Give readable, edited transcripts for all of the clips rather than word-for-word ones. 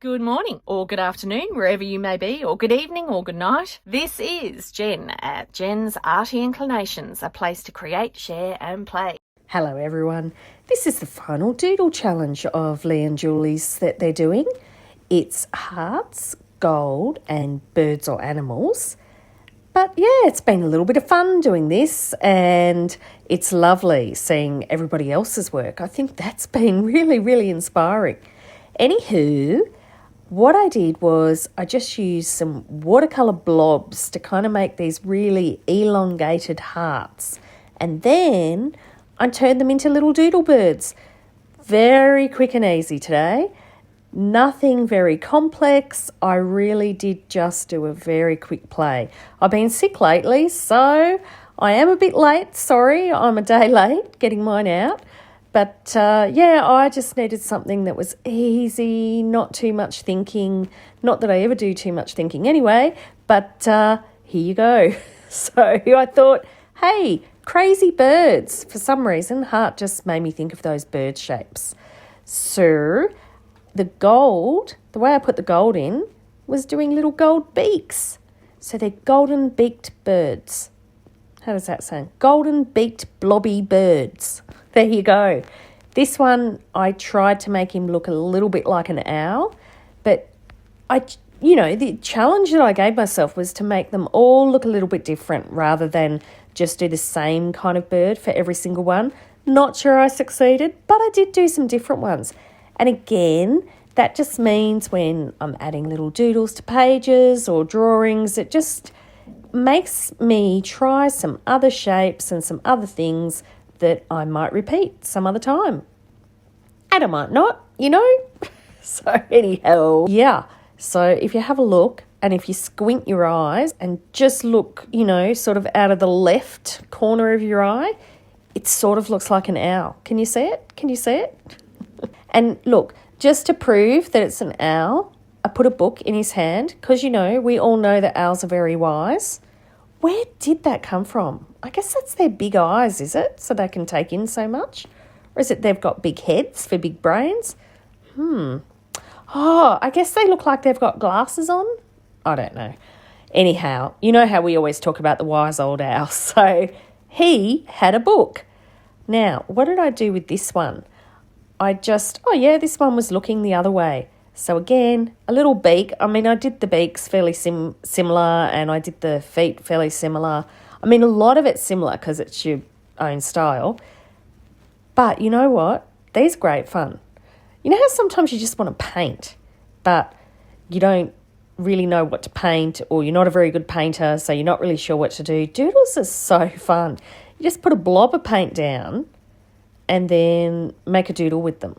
Good morning, or good afternoon, wherever you may be, or good evening, or good night. This is Jen at Jen's Arty Inclinations, a place to create, share and play. Hello everyone, this is the final Doodle challenge of Leigh and Julie's that they're doing. It's hearts, gold and birds or animals. But yeah, it's been a little bit of fun doing this and it's lovely seeing everybody else's work. I think that's been really inspiring. Anywho, what I did was I just used some watercolour blobs to kind of make these really elongated hearts. And then I turned them into little doodle birds. Very quick and easy today. Nothing very complex. I really did just do a very quick play. I've been sick lately, so I am a bit late. Sorry, I'm a day late getting mine out. But yeah, I just needed something that was easy, not too much thinking. Not that I ever do too much thinking anyway, but here you go. So I thought, hey, crazy birds. For some reason, heart just made me think of those bird shapes. So the gold, the way I put the gold in was doing little gold beaks. So they're golden beaked birds. How does that sound? Golden beaked blobby birds. There you go. This one, I tried to make him look a little bit like an owl, but the challenge that I gave myself was to make them all look a little bit different rather than just do the same kind of bird for every single one. Not sure I succeeded, but I did do some different ones. And again, that just means when I'm adding little doodles to pages or drawings, it just makes me try some other shapes and some other things that I might repeat some other time. And I might not, So anyhow, yeah. So if you have a look and if you squint your eyes and just look, sort of out of the left corner of your eye, it sort of looks like an owl. Can you see it? And look, just to prove that it's an owl, I put a book in his hand because, we all know that owls are very wise. Where did that come from? I guess that's their big eyes, is it? So they can take in so much? Or is it they've got big heads for big brains? Oh, I guess they look like they've got glasses on. I don't know. Anyhow, you know how we always talk about the wise old owl. So he had a book. Now, what did I do with this one? This one was looking the other way. So again, a little beak. I mean, I did the beaks fairly similar and I did the feet fairly similar. I mean, a lot of it's similar because it's your own style. But you know what? These are great fun. You know how sometimes you just want to paint, but you don't really know what to paint or you're not a very good painter, so you're not really sure what to do. Doodles are so fun. You just put a blob of paint down and then make a doodle with them.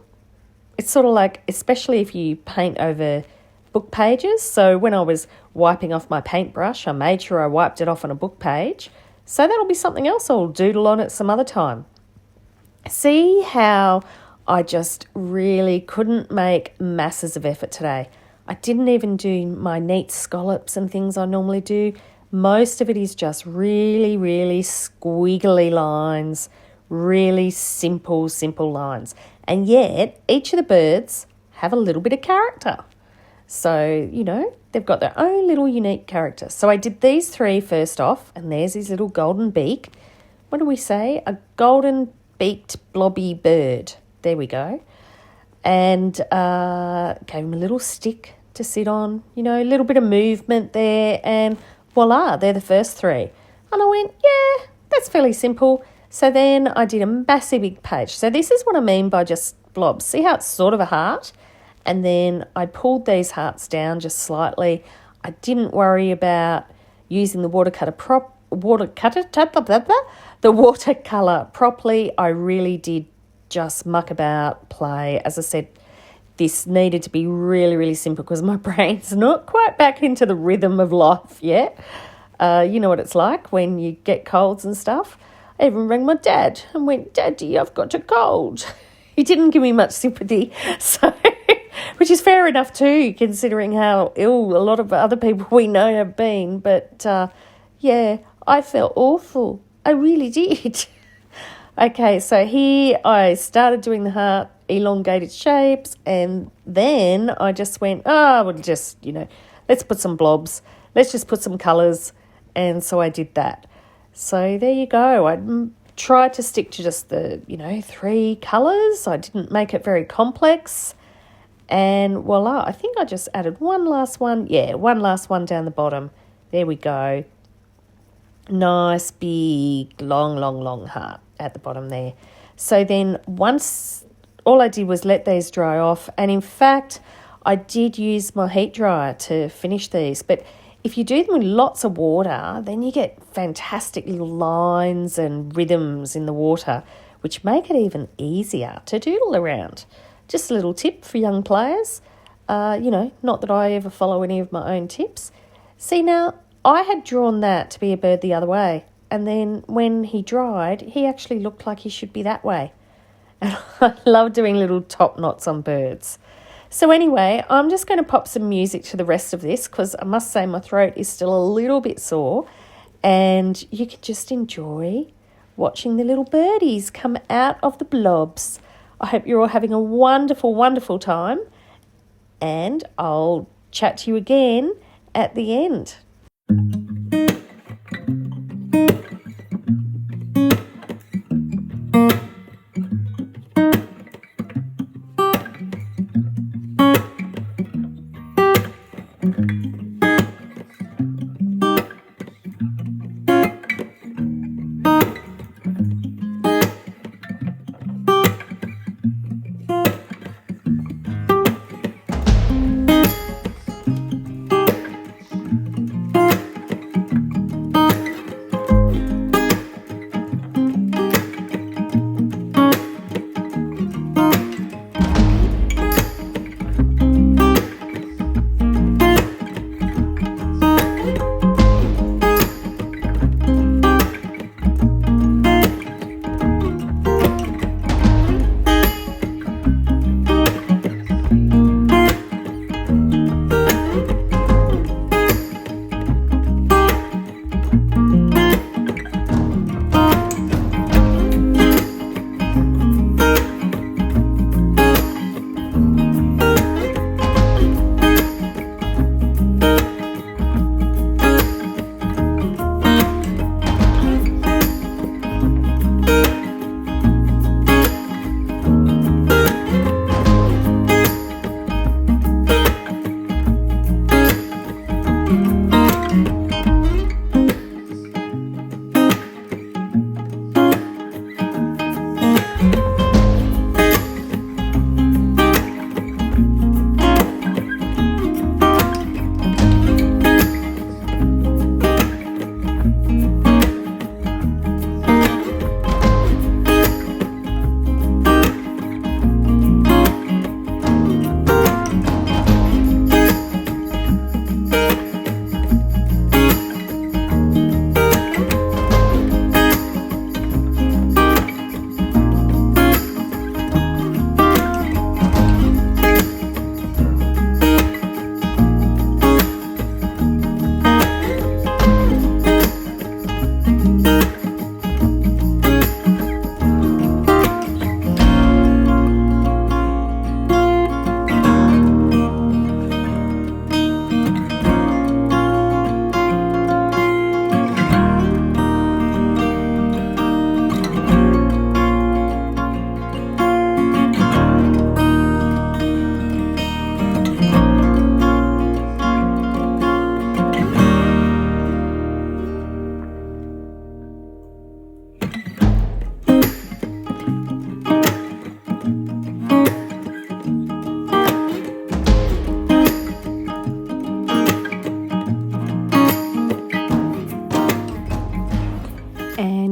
It's sort of like, especially if you paint over book pages. So when I was wiping off my paintbrush, I made sure I wiped it off on a book page. So that'll be something else I'll doodle on at some other time. See how I just really couldn't make masses of effort today. I didn't even do my neat scallops and things I normally do. Most of it is just really squiggly lines, really simple lines. And yet, each of the birds have a little bit of character. So, they've got their own little unique character. So I did these three first off, and there's his little golden beak. What do we say? A golden beaked blobby bird. There we go. And gave him a little stick to sit on, a little bit of movement there, and voila, they're the first three. And I went, yeah, that's fairly simple. So then I did a massive big page. So this is what I mean by just blobs. See how it's sort of a heart? And then I pulled these hearts down just slightly. I didn't worry about using the watercolour properly. I really did just muck about, play. As I said, this needed to be really simple because my brain's not quite back into the rhythm of life yet. You know what it's like when you get colds and stuff. I even rang my dad and went, Daddy, I've got a cold. He didn't give me much sympathy, so which is fair enough too, considering how ill a lot of other people we know have been. But yeah, I felt awful. I really did. Okay, so here I started doing the heart. elongated shapes. And then I just went, we'll just, let's put some blobs. Let's just put some colours. And so I did that. So there you go. I tried to stick to just the, 3 colours. I didn't make it very complex. And voila, I think I just added one last one. Yeah, one last one down the bottom. There we go. Nice, big, long heart at the bottom there. So then once, all I did was let these dry off. And in fact, I did use my heat dryer to finish these. But if you do them with lots of water, then you get fantastic little lines and rhythms in the water, which make it even easier to doodle around. Just a little tip for young players. Not that I ever follow any of my own tips. See, now, I had drawn that to be a bird the other way. And then when he dried, he actually looked like he should be that way. And I love doing little top knots on birds. So anyway, I'm just going to pop some music to the rest of this because I must say my throat is still a little bit sore. And you can just enjoy watching the little birdies come out of the blobs. I hope you're all having a wonderful, wonderful time. And I'll chat to you again at the end.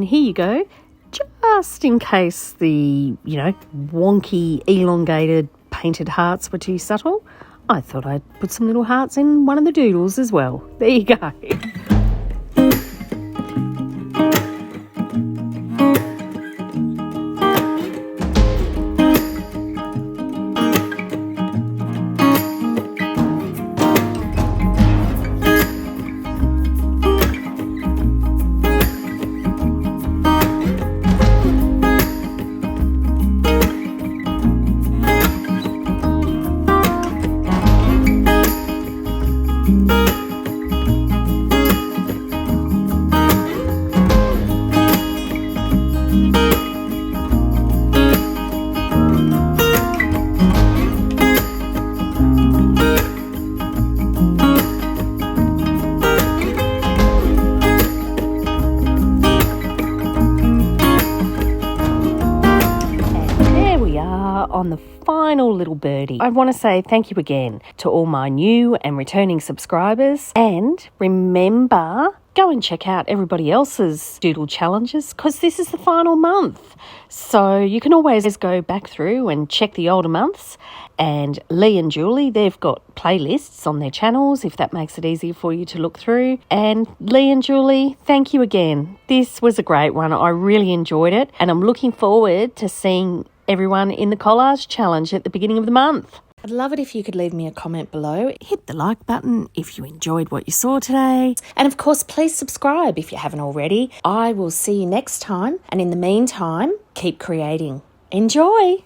here you go. Just in case the, wonky, elongated, painted hearts were too subtle, I thought I'd put some little hearts in one of the doodles as well. There you go. little birdie. I want to say thank you again to all my new and returning subscribers. And remember, go and check out everybody else's doodle challenges because this is the final month. So you can always go back through and check the older months. And Leigh and Julie, they've got playlists on their channels if that makes it easier for you to look through. And Leigh and Julie, thank you again. This was a great one. I really enjoyed it. And I'm looking forward to seeing everyone in the collage challenge at the beginning of the month. I'd love it if you could leave me a comment below. Hit the like button if you enjoyed what you saw today. And of course, please subscribe if you haven't already. I will see you next time. And in the meantime, keep creating. Enjoy!